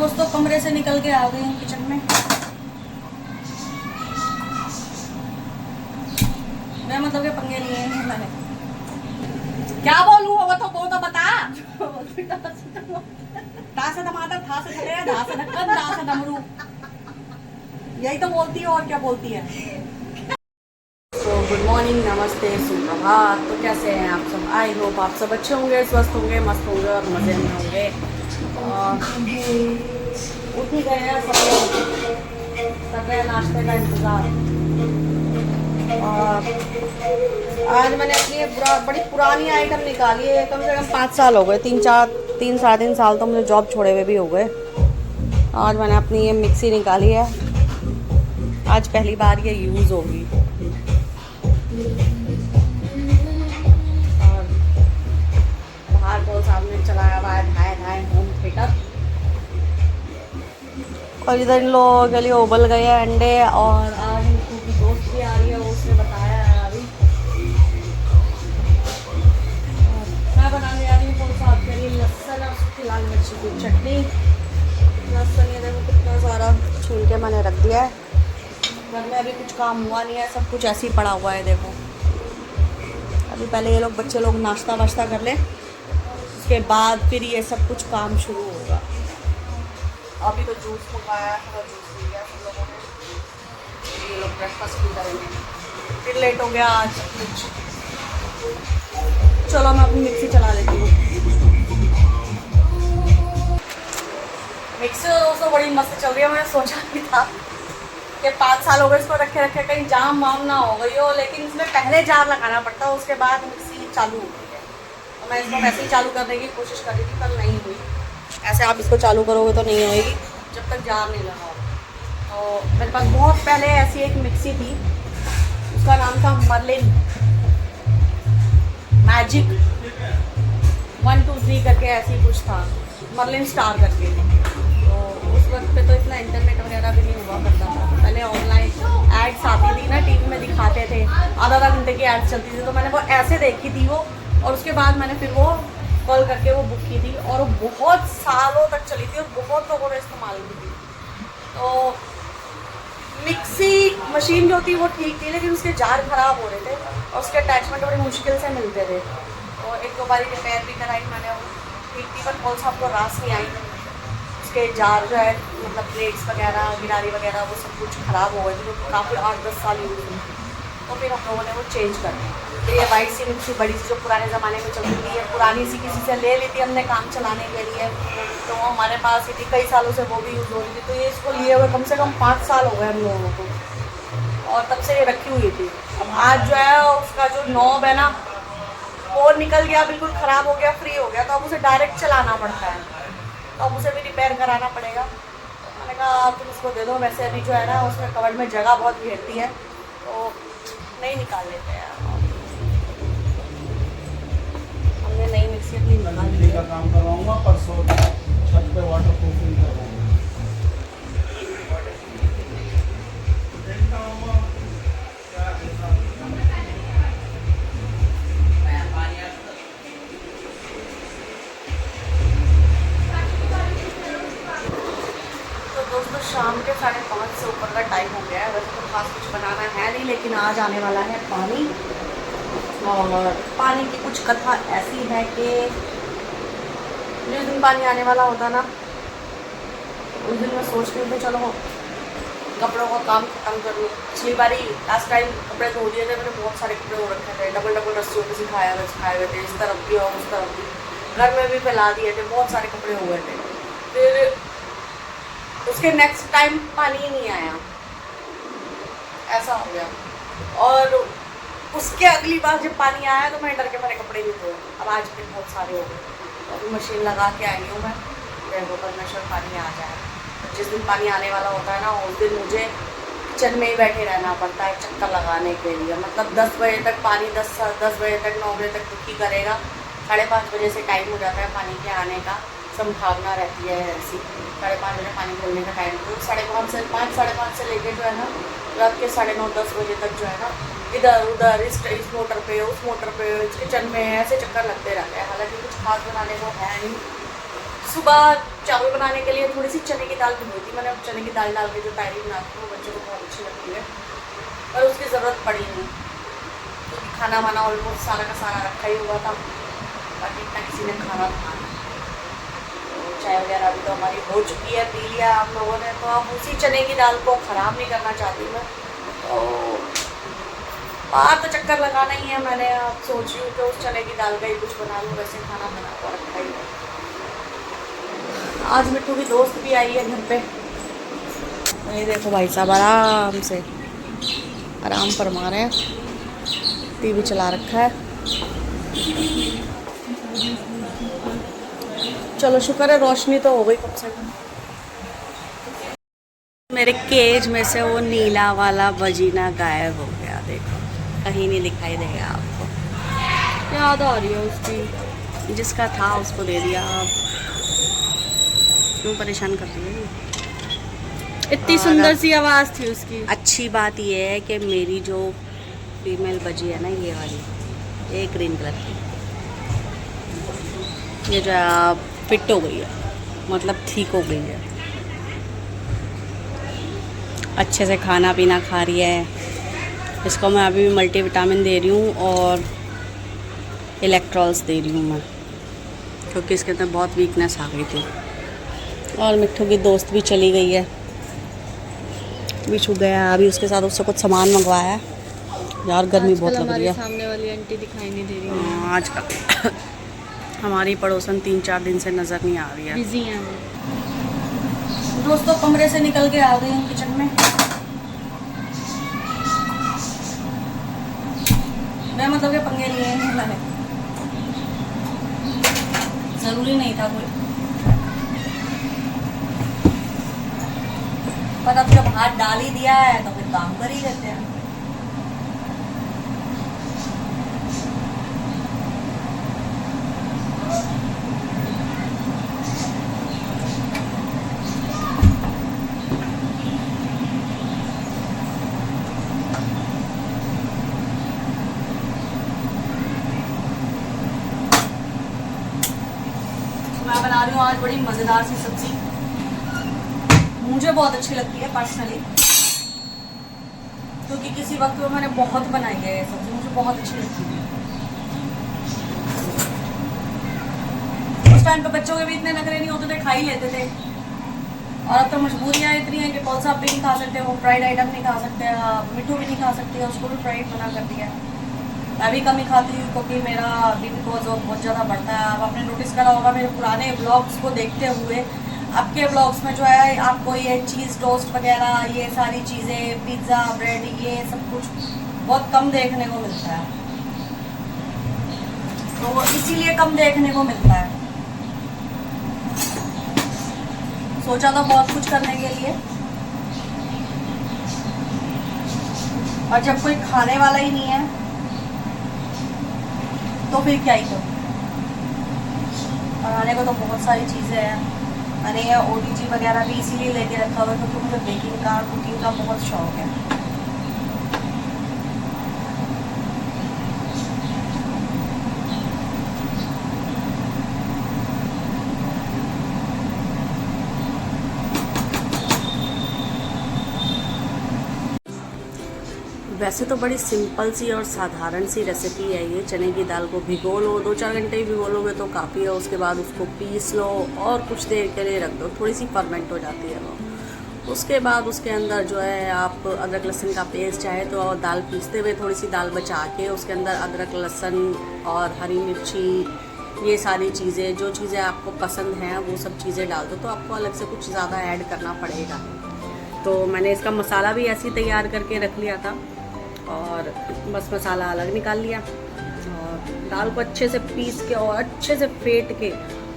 दोस्तों कमरे से निकल के आ गई हूँ किचन में। मैं मतलब के पंगे लिए हैं मैंने। क्या बोलूँ वो तो बता। धा से टमाटर, था से खड़े, धा से ढक्कन, धा से डमरू, यही तो बोलती है और क्या बोलती है। तो गुड मॉर्निंग, नमस्ते, सुप्रभात। तो कैसे हैं आप सब? आई होप आप सब अच्छे होंगे, स्वस्थ होंगे, मस्त होंगे और मज़े में होंगे। उठ ही गए हैं सब लोग, कर रहे हैं नाश्ते का इंतज़ार। और आज मैंने अपनी एक बड़ी पुरानी आइटम निकाली है। कम से कम 5 साल हो गए, 3 साढ़े 3 साल तो मुझे जॉब छोड़े हुए भी हो गए। आज मैंने अपनी ये मिक्सी निकाली है, आज पहली बार ये यूज़ होगी। और बाहर को सामने चलाया हुआ है धाए धाए होम थिएटर। और इधर इन लोगों के लिए उबल गए हैं अंडे। और आज इनको की दोस्त भी आ रही है, उसने बताया है अभी। मैं बनाने जा रही हूँ थोड़ा सा आपके लिए लहसुन और सूखी लाल मिर्ची की चटनी। लहसुन ये देखो कितना सारा छील के मैंने रख दिया है। घर में अभी कुछ काम हुआ नहीं है, सब कुछ ऐसे ही पड़ा हुआ है। देखो अभी पहले ये लोग बच्चे लोग नाश्ता वाश्ता कर लें, उसके बाद फिर ये सब कुछ काम शुरू होगा। अभी तो जूस मंगाया है, थोड़ा जूस पी लिया सब लोगों ने। ये लोग ब्रेकफास्ट भी करेंगे, फिर लेट हो गया आज सब कुछ। चलो मैं अपनी मिक्सी चला लेती हूँ। मिक्सी तो दोस्तों बड़ी मस्त चल रही है। मैंने सोचा भी था कि 5 साल हो गए इसको रखे रखे, कहीं जाम वाम ना हो गई हो, लेकिन इसमें पहले जार लगाना पड़ता है, उसके बाद मिक्सी चालू हो गई है। तो मैं इसको वैसे ही चालू करने की कोशिश कर रही थी पर नहीं हुई। ऐसे आप इसको चालू करोगे तो नहीं होएगी जब तक जार नहीं लगा हो। तो मेरे पास बहुत पहले ऐसी एक मिक्सी थी, उसका नाम था मर्लिन मैजिक 1 2 3 करके ऐसी कुछ था, मर्लिन स्टार करके। तो उस वक्त पे तो इतना इंटरनेट वगैरह भी नहीं हुआ करता था। पहले ऑनलाइन एड्स आती थी ना, टीवी में दिखाते थे, आधा घंटे की एड्स चलती थी। तो मैंने वो ऐसे देखी थी वो, और उसके बाद मैंने फिर वो कॉल करके वो बुक की थी, और वो बहुत सालों तक चली थी और बहुत लोगों ने इस्तेमाल की थी। तो मिक्सी मशीन जो थी वो ठीक थी, लेकिन उसके जार खराब हो रहे थे और उसके अटैचमेंट बड़ी मुश्किल से मिलते थे। तो 1-2 बार रिपेयर भी कराई मैंने, वो ठीक थी, पर कौन सा आपको रास नहीं आई। उसके जार जो है मतलब प्लेट्स वगैरह, गिरारी वगैरह, वो सब कुछ ख़राब हो गए थे, जो काफ़ी 8-10 साल यूज़ हुई थी। तो फिर हम लोगों ने वो चेंज कर दी। तो ये वाइट सी मिक्सी बड़ी सी जो पुराने ज़माने में चलती थी, ये पुरानी सी किसी से ले ली थी हमने काम चलाने के लिए। तो वो हमारे पास ही थी, कई सालों से वो भी यूज़ हो रही थी। तो ये इसको लिए हुए कम से कम 5 साल हो गए हम लोगों को, और तब से ये रखी हुई थी। अब आज जो है उसका जो नॉब है ना, वो निकल गया, बिल्कुल ख़राब हो गया, फ्री हो गया। तो अब उसे डायरेक्ट चलाना पड़ता है, तो अब उसे भी रिपेयर कराना पड़ेगा। मैंने कहा आप तुम इसको दे दो। वैसे अभी जो है ना उसमें कवर्ड में जगह बहुत घेरती है, तो नहीं निकाल लेते हैं। हमने नई मिक्सी अपनी मंगा ली का काम करवाऊंगा परसों, छत पे वाटर प्रूफिंग करवाऊंगा। दोस्तों शाम के 5:30 से ऊपर का टाइम हो गया है। वैसे तो खास कुछ बनाना है नहीं, लेकिन आज आने वाला है पानी। और पानी की कुछ कथा ऐसी है कि जिस दिन पानी आने वाला होता ना, उस दिन मैं सोच रही हूँ कि चलो कपड़ों का काम खत्म कर लूँ। पिछली बारी लास्ट टाइम कपड़े धो दिए थे मैंने, बहुत सारे कपड़े हो रखे थे, डबल रस्सियों पे सिखाए हुए थे, इस तरफ भी और उस तरफ भी, घर में भी फैला दिए थे, बहुत सारे कपड़े हो गए थे। फिर उसके नेक्स्ट टाइम पानी ही नहीं आया, ऐसा हो गया। और उसके अगली बार जब पानी आया तो मैंने डर के मेरे कपड़े नहीं धोए। अब आज भी बहुत सारे हो गए, तो अभी मशीन लगा के आई हूँ मैं। देखो परमेश्वर पानी आ जाए। जिस दिन पानी आने वाला होता है ना, उस दिन मुझे किचन में ही बैठे रहना पड़ता है चक्कर लगाने के लिए। मतलब 10 बजे तक पानी, 10 बजे तक, 9 बजे तक दुखी करेगा। 5:30 बजे से टाइम हो जाता है पानी के आने का, संभावना रहती है ऐसी। 5:30 बजे पानी खोलने का टाइम, तो 5:30 से लेके जो है ना रात के 9:30-10 बजे तक जो है ना, इधर उधर इस मोटर पे, उस मोटर पे, किचन में ऐसे चक्कर लगते रहते हैं। हालांकि कुछ खास बनाने को है नहीं। सुबह चावल बनाने के लिए थोड़ी सी चने की दाल भिगोई थी मैंने। अब चने की दाल डाल के जो तायरी बनाती हूँ बच्चों को बहुत अच्छी लगती है, पर उसकी ज़रूरत पड़ी नहीं क्योंकि खाना वाना ऑलमोस्ट सारा का सारा रखा ही हुआ था, बाकी इतना किसी ने खाना था। तो चाय वगैरह अभी तो हमारी हो चुकी है, पी लिया आप लोगों ने। तो अब उसी चने की दाल को ख़राब नहीं करना चाहती मैं, तो बाहर तो चक्कर लगाना ही है। मैंने अब सोच रही हूँ कि उस चने की दाल का ही कुछ बना लूँ, वैसे खाना बना हुआ रखा ही है। आज मिट्टू की दोस्त भी आई है घर पे। ये देखो भाई साहब आराम से आराम फरमा रहे हैं, टीवी चला रखा है। चलो शुक्र है रोशनी तो हो गई कम से कम। मेरे केज में से वो नीला वाला बजीना गायब हो गया, देखो कहीं नहीं दिखाई देगा आपको। याद आ रही है उसकी, जिसका था उसको दे दिया। आप क्यों परेशान कर रही है? इतनी सुंदर सी आवाज़ थी उसकी। अच्छी बात यह है कि मेरी जो फीमेल बजी है ना, ये वाली, ये ग्रीन कलर की, ये जो है फिट हो गई है, मतलब ठीक हो गई है, अच्छे से खाना पीना खा रही है। इसको मैं अभी भी मल्टीविटामिन दे रही हूँ और इलेक्ट्रॉल्स दे रही हूँ मैं, क्योंकि इसके अंदर बहुत वीकनेस आ गई थी। और मिट्टू की दोस्त भी चली गई है, बिछू गया। अभी उसके साथ उससे कुछ सामान मंगवाया है। यार गर्मी बहुत लग रही है। सामने वाली आंटी दिखाई नहीं दे रही है। आज का हमारी पड़ोसन 3-4 दिन से नज़र नहीं आ रही है। बिजी हैं वो। दोस्तों कमरे से निकल के आ गई हूँ किचन में। मैं मतलब के पंगे लिए हैं मैंने, ज़रूरी नहीं था कोई, पर अब जब हाथ डाल ही दिया है तो फिर काम कर ही लेते हैं। मैं बना रही हूँ आज बड़ी मज़ेदार सी सब्जी, मुझे बहुत अच्छी लगती है पर्सनली, क्योंकि किसी वक्त में मैंने बहुत बनाई है ये सब्जी, मुझे बहुत अच्छी लगती है। उस टाइम पे बच्चों के भी इतने नखरे नहीं होते थे, खा ही लेते थे। और अब तो मजबूरियाँ इतनी हैं कि कौन सा भी नहीं खा सकते, वो फ्राइड आइटम नहीं खा सकते, मिट्टू भी नहीं खा सकती, उसको भी फ्राइड मना कर दिया। मैं भी कम ही खाती हूँ क्योंकि मेरा बीपी बहुत ज़्यादा बढ़ता है। अब आपने नोटिस करा होगा मेरे पुराने ब्लॉग्स को देखते हुए, आपके ब्लॉग्स में जो है आपको ये चीज़ टोस्ट वगैरह, ये सारी चीज़ें, पिज़्ज़ा, ब्रेड, ये सब कुछ बहुत कम देखने को मिलता है, तो इसीलिए कम देखने को मिलता है। सोचा था बहुत कुछ करने के लिए, और जब कोई खाने वाला ही नहीं है तो फिर क्या ही करूँ। बनाने को तो बहुत सारी चीज़ें हैं। मैंने ये OTG वगैरह भी इसीलिए लेके रखा हुआ है क्योंकि मुझे बेकिंग का, कुकिंग का बहुत शौक है। वैसे तो बड़ी सिंपल सी और साधारण सी रेसिपी है ये। चने की दाल को भिगो लो, 2-4 घंटे ही भिगो लोगे तो काफ़ी है। उसके बाद उसको पीस लो और कुछ देर के लिए रख दो, थोड़ी सी फर्मेंट हो जाती है वो। उसके बाद उसके अंदर जो है आप अदरक लहसुन का पेस्ट चाहे तो, और दाल पीसते हुए थोड़ी सी दाल बचा के उसके अंदर अदरक लहसुन और हरी मिर्ची, ये सारी चीज़ें, जो चीज़ें आपको पसंद हैं वो सब चीज़ें डाल दो, तो आपको अलग से कुछ ज़्यादा ऐड करना पड़ेगा। तो मैंने इसका मसाला भी ऐसे ही तैयार करके रख लिया था और बस मसाला अलग निकाल लिया और दाल को अच्छे से पीस के और अच्छे से फेंट के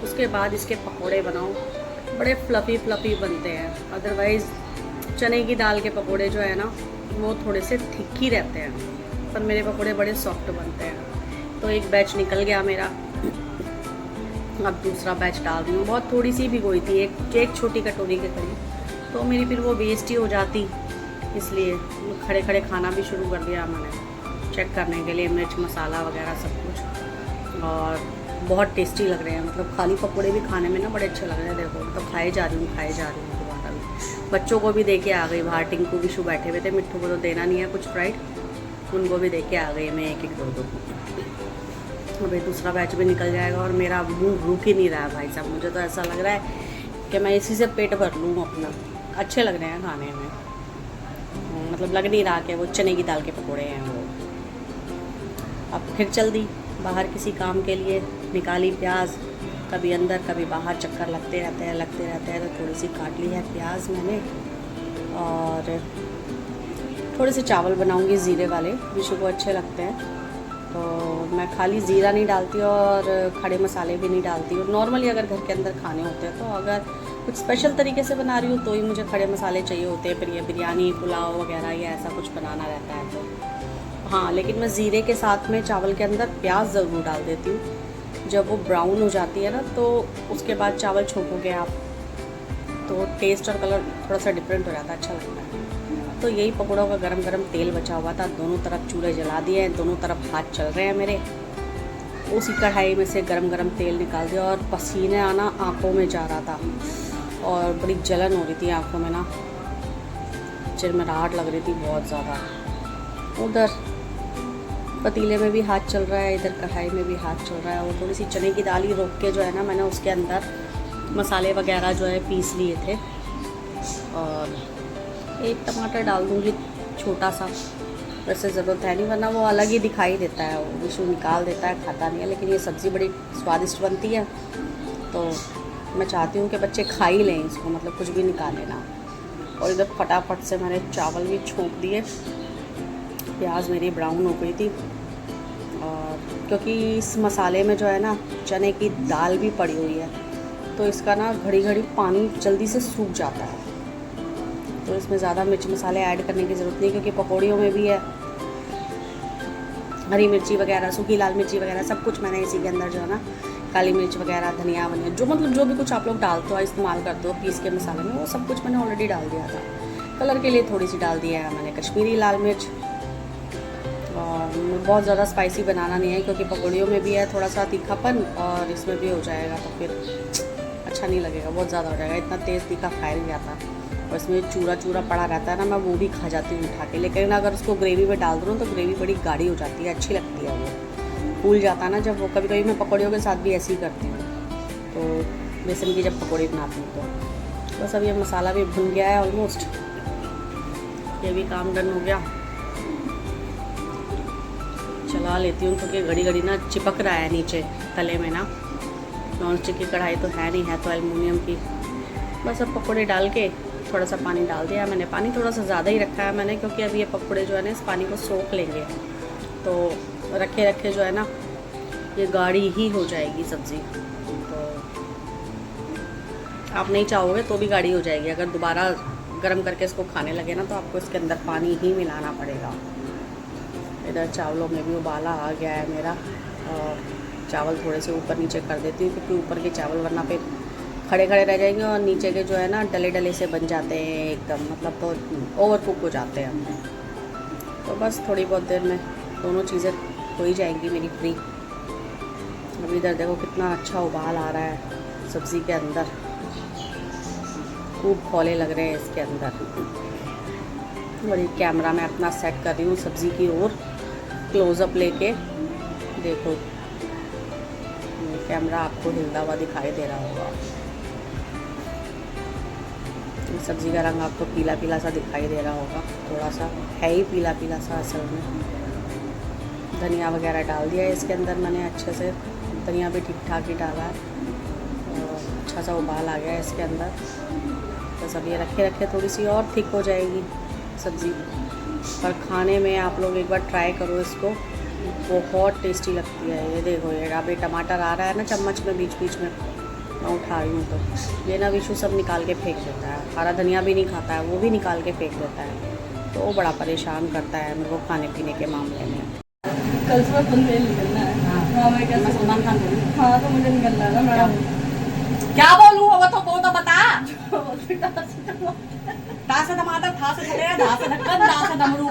उसके बाद इसके पकोड़े बनाओ। बड़े फ्लफ़ी बनते हैं। अदरवाइज़ चने की दाल के पकोड़े जो है ना वो थोड़े से थिक ही रहते हैं, पर मेरे पकोड़े बड़े सॉफ्ट बनते हैं। तो एक बैच निकल गया मेरा, अब दूसरा बैच डाल रही हूँ। बहुत थोड़ी सी भिगोई थी, एक छोटी कटोरी के करीब, तो मेरी फिर वो वेस्ट ही हो जाती, इसलिए खड़े खड़े खाना भी शुरू कर दिया मैंने, चेक करने के लिए मिर्च मसाला वगैरह सब कुछ। और बहुत टेस्टी लग रहे हैं, मतलब खाली पकौड़े भी खाने में ना बड़े अच्छे लग रहे हैं। देखो तो खाए जा रही हूँ दोबारा भी। बच्चों को भी दे के आ गई बाहर, टिंकू विशु बैठे हुए थे, मिट्टू को तो देना नहीं है कुछ फ्राइड, उनको भी दे के आ गई मैं 1-1 2-2। अभी दूसरा बैच भी निकल जाएगा और मेरा मुँह रुक ही नहीं रहा है भाई साहब। मुझे तो ऐसा लग रहा है कि मैं इसी से पेट भर लूँ अपना। अच्छे लग रहे हैं खाने में, मतलब लग नहीं रहा कि वो चने की दाल के पकौड़े हैं वो। अब फिर चल दी बाहर किसी काम के लिए, निकाली प्याज, कभी अंदर कभी बाहर चक्कर लगते रहते हैं। तो थोड़ी सी काट ली है प्याज मैंने, और थोड़े से चावल बनाऊंगी ज़ीरे वाले, विशु को अच्छे लगते हैं। तो मैं खाली ज़ीरा नहीं डालती और खड़े मसाले भी नहीं डालती। और नॉर्मली अगर घर के अंदर खाने होते हैं तो अगर कुछ स्पेशल तरीके से बना रही हूँ तो ही मुझे खड़े मसाले चाहिए होते हैं। फिर ये बिरयानी पुलाव वगैरह या ऐसा कुछ बनाना रहता है तो हाँ, लेकिन मैं ज़ीरे के साथ में चावल के अंदर प्याज ज़रूर डाल देती हूँ। जब वो ब्राउन हो जाती है ना तो उसके बाद चावल छोंकोगे आप तो टेस्ट और कलर थोड़ा सा डिफरेंट हो जाता है, अच्छा लगता है। तो यही पकौड़ों का गरम गरम तेल बचा हुआ था, दोनों तरफ चूल्हे जला दिए हैं, दोनों तरफ हाथ चल रहे हैं मेरे। उसी कढ़ाई में से गरम गरम तेल निकाल दिया और पसीने आना आँखों में जा रहा था और बड़ी जलन हो रही थी आँखों में ना, चिरमिराहट लग रही थी बहुत ज़्यादा। उधर पतीले में भी हाथ चल रहा है, इधर कढ़ाई में भी हाथ चल रहा है। और थोड़ी सी चने की दाल ही रोक के जो है ना मैंने उसके अंदर मसाले वगैरह जो है पीस लिए थे। और एक टमाटर डाल दूँगी छोटा सा, वैसे ज़रूरत है नहीं वरना वो अलग ही दिखाई देता है, वो विशु निकाल देता है, खाता नहीं है। लेकिन ये सब्ज़ी बड़ी स्वादिष्ट बनती है तो मैं चाहती हूँ कि बच्चे खा ही लें इसको, मतलब कुछ भी निकाले ना। और इधर फटाफट से मैंने चावल भी छोंक दिए, प्याज मेरी ब्राउन हो गई थी। और क्योंकि इस मसाले में जो है ना चने की दाल भी पड़ी हुई है तो इसका ना घड़ी घड़ी पानी जल्दी से सूख जाता है, तो इसमें ज़्यादा मिर्च मसाले ऐड करने की ज़रूरत नहीं, क्योंकि पकौड़ियों में भी है हरी मिर्ची वगैरह, सूखी लाल मिर्ची वगैरह सब कुछ मैंने इसी के अंदर जो है ना, काली मिर्च वगैरह, धनिया वनिया, जो मतलब जो भी कुछ आप लोग डालते हो इस्तेमाल करते हो पीस के मसाले में, वो सब कुछ मैंने ऑलरेडी डाल दिया था। कलर के लिए थोड़ी सी डाल दिया है मैंने कश्मीरी लाल मिर्च। और बहुत ज़्यादा स्पाइसी बनाना नहीं है क्योंकि पकौड़ियों में भी है थोड़ा सा तीखापन और इसमें भी हो जाएगा तो फिर अच्छा नहीं लगेगा, बहुत ज़्यादा हो जाएगा। इतना तेज़ तीखा खाया नहीं जाता और इसमें चूरा चूरा पड़ा रहता है ना, मैं वो भी खा जाती हूँ उठा के। लेकिन अगर उसको ग्रेवी में डाल दूँ तो ग्रेवी बड़ी गाढ़ी हो जाती है, अच्छी लगती है, वो फूल जाता है ना जब वो। कभी कभी मैं पकौड़ियों के साथ भी ऐसे ही करती हूँ, तो बेसन की जब पकौड़ी बनाती हूँ तो बस। अब ये मसाला भी भुन गया है ऑलमोस्ट, ये भी काम डन हो गया। चला लेती हूँ क्योंकि घड़ी घड़ी ना चिपक रहा है नीचे तले में ना। नॉन स्टिक की कढ़ाई तो है नहीं, है तो एल्युमिनियम की। बस अब पकौड़े डाल के थोड़ा सा पानी डाल दिया मैंने, पानी थोड़ा सा ज़्यादा ही रखा है मैंने क्योंकि अभी ये पकौड़े जो है ना इस पानी को सोख लेंगे, तो रखे रखे जो है ना ये गाढ़ी ही हो जाएगी सब्ज़ी। तो आप नहीं चाहोगे तो भी गाढ़ी हो जाएगी, अगर दोबारा गर्म करके इसको खाने लगे ना तो आपको इसके अंदर पानी ही मिलाना पड़ेगा। इधर चावलों में भी उबाला आ गया है मेरा, और चावल थोड़े से ऊपर नीचे कर देती हूँ क्योंकि ऊपर के चावल वरना फिर खड़े खड़े रह जाएंगे और नीचे के जो है ना डले डले से बन जाते हैं एकदम, मतलब तो ओवर कुक हो जाते हैं। तो बस थोड़ी बहुत देर में दोनों चीज़ें हो ही जाएंगी मेरी फ्री। अभी इधर देखो कितना अच्छा उबाल आ रहा है सब्ज़ी के अंदर, खूब खौले लग रहे हैं इसके अंदर। और ये कैमरा मैं अपना सेट कर रही हूँ सब्ज़ी की ओर, क्लोज़अप लेके देखो, कैमरा आपको हिलता हुआ दिखाई दे रहा होगा। सब्ज़ी का रंग आपको पीला पीला सा दिखाई दे रहा होगा, थोड़ा सा है ही पीला पीला सा असल में। धनिया वगैरह डाल दिया है इसके अंदर मैंने अच्छे से, धनिया भी ठीक ठाक ही डाला है और अच्छा सा उबाल आ गया है इसके अंदर। बस अब ये रखे रखे थोड़ी सी और थिक हो जाएगी सब्ज़ी, पर खाने में आप लोग एक बार ट्राई करो इसको, बहुत टेस्टी लगती है। ये देखो ये अभी टमाटर आ रहा है ना चम्मच में बीच बीच में, मैं उठा रही हूँ तो ये ना विशु सब निकाल के फेंक देता है, हरा धनिया भी नहीं खाता है, वो भी निकाल के फेंक देता है, तो वो बड़ा परेशान करता है मेरे को खाने पीने के मामले में। कल सुबह बंदेल निकलना है। हाँ मैं कैसे सलमान खान बोलूं? हाँ तो मुझे निकलना है ना मैडम। क्या बोलूँ, वो तो बता। ता से टमाटर, था से धनिया, धा से ढक्कन, धा से डमरू,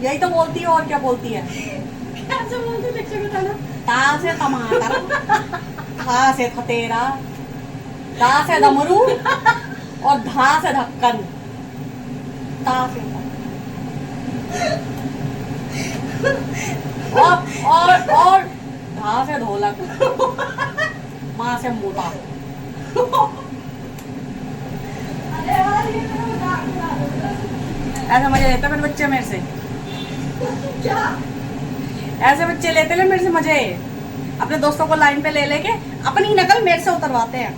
यही तो बोलती है और क्या बोलती है। कैसे बोलते देख बताना। ता से टमाटर, था से खतेरा, दा से डमरू और धा से ढक्कन, ता से और धा से ढोलक, माँ से मोटा। ऐसा मजे लेते मेरे बच्चे मेरे से, ऐसे बच्चे लेते हैं मेरे से मजे, अपने दोस्तों को लाइन पे ले लेके अपनी नकल मेरे से उतरवाते हैं,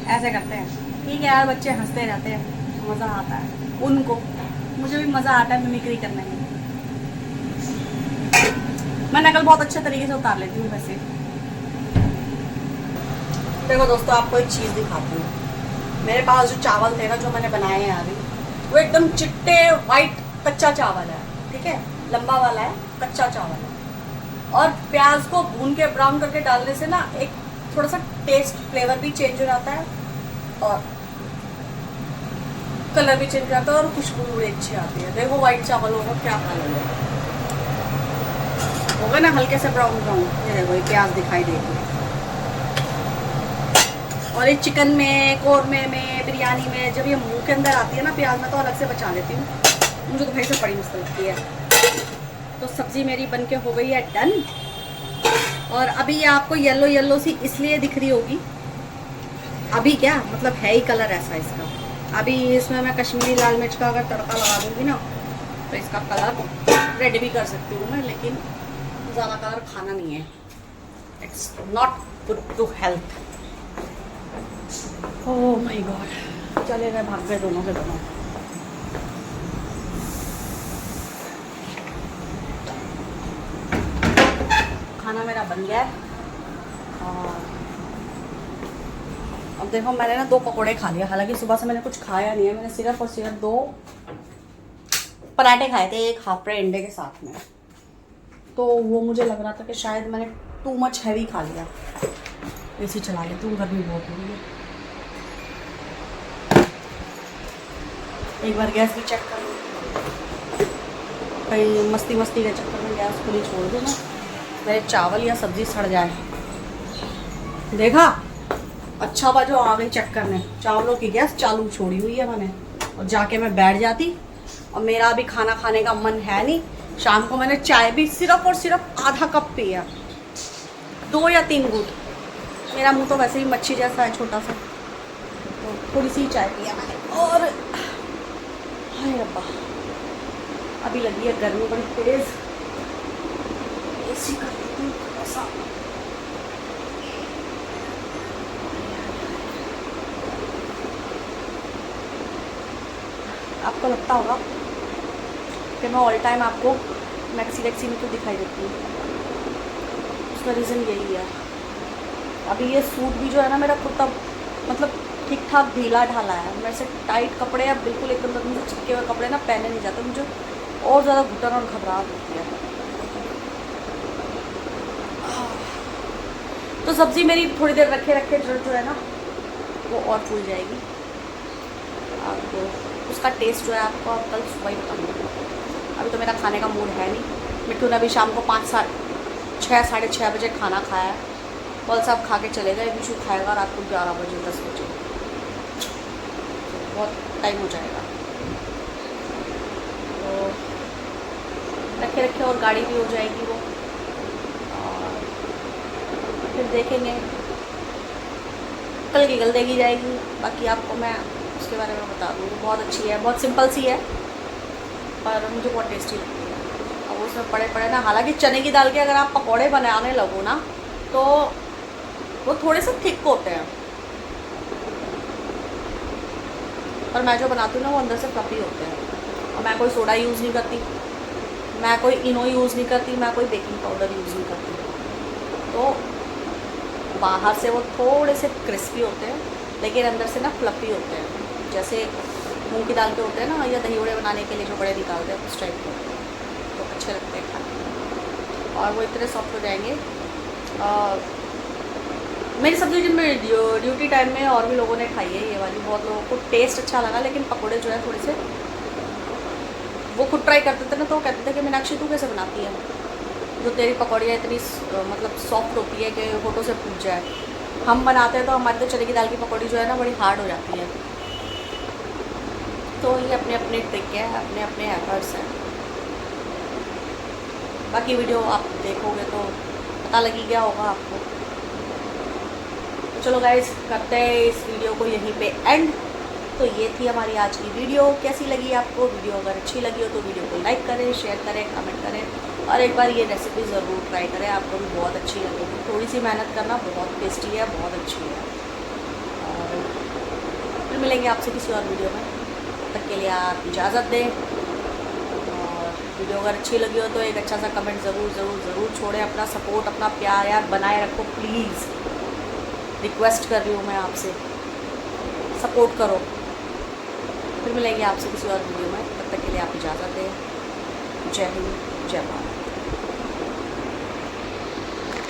ऐसे करते हैं। ठीक है यार, बच्चे हंसते रहते हैं, मज़ा आता है उनको, मुझे भी मज़ा आता है मिमिक्री करने में। मैं नकल बहुत अच्छे तरीके से उतार लेती हूँ वैसे। देखो दोस्तों, आपको एक चीज़ दिखाती हूँ। मेरे पास जो चावल थे ना, जो मैंने बनाए हैं अभी, वो एकदम चिट्टे वाइट कच्चा चावल है, ठीक है, लंबा वाला है, कच्चा चावल है। और प्याज को भून के ब्राउन करके डालने से ना एक थोड़ा सा टेस्ट, फ्लेवर भी चेंज हो जाता है और कलर भी चेंज हो जाता है और खुशबू बड़ी अच्छी आती है। देखो वाइट चावल होगा क्या कलर होगा ना, हल्के से ब्राउन ब्राउन। ये देखो ये प्याज दिखाई देगी। और ये चिकन में, कौरमे में, बिरयानी में जब ये मुंह के अंदर आती है ना प्याज, मैं तो अलग से बचा लेती हूँ, मुझे तो भाई से बड़ी मस्त लगती है। तो सब्जी मेरी बनके हो गई है डन। और अभी ये आपको येलो येलो सी इसलिए दिख रही होगी, अभी क्या मतलब है ही कलर ऐसा इसका। अभी इसमें मैं कश्मीरी लाल मिर्च का अगर तड़का लगा दूंगी ना, तो इसका कलर रेड भी कर सकती हूँ मैं, लेकिन ज़्यादा कलर खाना नहीं है, it's not good to health. Oh my god, चले गए, भाग गए दोनों के दोनों। खाना मेरा बन गया है और अब देखो मैंने ना 2 पकोड़े खा लिया। हालांकि सुबह से मैंने कुछ खाया नहीं है, मैंने सिर्फ और सिर्फ 2 पराठे खाए थे, एक हाफ फ्राई अंडे के साथ में। तो वो मुझे लग रहा था कि शायद मैंने टू मच हैवी खा लिया। एसी चला लेती हूँ, गर्मी बहुत हो रही है। एक बार गैस भी चेक कर लूँ, कहीं मस्ती मस्ती के चक्कर में गैस खुली छोड़ दो ना, मेरे चावल या सब्जी सड़ जाए। देखा, अच्छा बाजू आ गई चेक करने, चावलों की गैस चालू छोड़ी हुई है मैंने, और जाके मैं बैठ जाती। और मेरा अभी खाना खाने का मन है नहीं। शाम को मैंने चाय भी सिर्फ और सिर्फ आधा कप पिया, 2 या 3 घूंट। मेरा मुंह तो वैसे ही मच्छी जैसा है, छोटा सा, तो थोड़ी सी चाय पिया मैंने। और हाय रब्बा, अभी लगी है गर्मी बड़ी तेज, एसी कर देती हूँ ऐसा। आपको लगता होगा कि मैं ऑल टाइम आपको मैक्सी वैक्सी में क्यों दिखाई देती हूँ, उसका रीज़न यही है। अभी ये सूट भी जो है ना मेरा कुर्ता, मतलब ठीक ठाक ढीला ढाला है। मेरे से टाइट कपड़े या बिल्कुल एकदम से चिपके हुए कपड़े ना पहने नहीं जाते, मुझे और ज़्यादा घुटन और घबराहट होती है। तो सब्ज़ी मेरी थोड़ी देर रखे रखे जो है ना वो और फूल जाएगी। अब उसका टेस्ट जो है आपको कल सुबह ही बताऊँगी। अभी तो मेरा खाने का मूड है नहीं। मिट्टू ने अभी शाम को 5, साढ़े 6 बजे खाना खाया है। कल साहब खा के चले गए, विशु खाएगा रात को 11 बजे 10 बजे, बहुत टाइम हो जाएगा। तो रखे रखे और गाड़ी भी हो जाएगी वो, और फिर देखेंगे, कल की कल देखी जाएगी। बाकी आपको मैं उसके बारे में बता दूँगी। बहुत अच्छी है, बहुत सिंपल सी है, पर मुझे बहुत टेस्टी लगती है। और उसमें पड़े पड़े ना, हालांकि चने की दाल के अगर आप पकौड़े बनाने लगो ना तो वो थोड़े से थिक होते हैं, पर मैं जो बनाती हूँ ना वो अंदर से फ्लफी होते हैं। और मैं कोई सोडा यूज़ नहीं करती, मैं कोई इनो यूज़ नहीं करती, मैं कोई बेकिंग पाउडर यूज़ नहीं करती। तो बाहर से वो थोड़े से क्रिस्पी होते हैं, लेकिन अंदर से ना फ्लफी होते हैं, जैसे मूंग की दाल के होते हैं ना, या दही वड़े बनाने के लिए जो बड़े निकालते हैं उस टाइप के, तो अच्छे लगते हैं खाने। और वो इतने सॉफ्ट हो जाएंगे। मेरी सब्ज़ी जिनमें ड्यूटी टाइम में और भी लोगों ने खाई है ये वाली, बहुत लोगों को टेस्ट अच्छा लगा, लेकिन पकोड़े जो है थोड़े से वो खुद ट्राई करते थे ना, तो कहते थे कि मीनाक्षी तू कैसे बनाती है। जो तेरी पकौड़ियाँ इतनी मतलब सॉफ्ट होती है कि होठों से फूट जाए। हम बनाते हैं तो हमारी तो चने की दाल की पकौड़ी जो है ना बड़ी हार्ड हो जाती है। तो ये अपने अपने ट्रिक है, अपने अपने एफर्ट्स हैं। बाकी वीडियो आप देखोगे तो पता लग ही गया होगा आपको। तो चलो गाइस, करते हैं इस वीडियो को यहीं पे एंड। तो ये थी हमारी आज की वीडियो। कैसी लगी आपको वीडियो? अगर अच्छी लगी हो तो वीडियो को लाइक करें, शेयर करें, कमेंट करें और एक बार ये रेसिपी ज़रूर ट्राई करें, आपको भी बहुत अच्छी लगेगी। थोड़ी सी मेहनत करना, बहुत टेस्टी है, बहुत अच्छी है। और फिर मिलेंगे आपसे किसी और वीडियो में। तब तक के लिए आप इजाज़त दें। और वीडियो अगर अच्छी लगी हो तो एक अच्छा सा कमेंट ज़रूर छोड़ें। अपना सपोर्ट, अपना प्यार यार बनाए रखो प्लीज़। रिक्वेस्ट कर रही हूँ मैं आपसे, सपोर्ट करो। फिर मिलेंगे आपसे किसी और वीडियो में। तब तक के लिए आप इजाज़त दें। जय हिंद, जय भारत।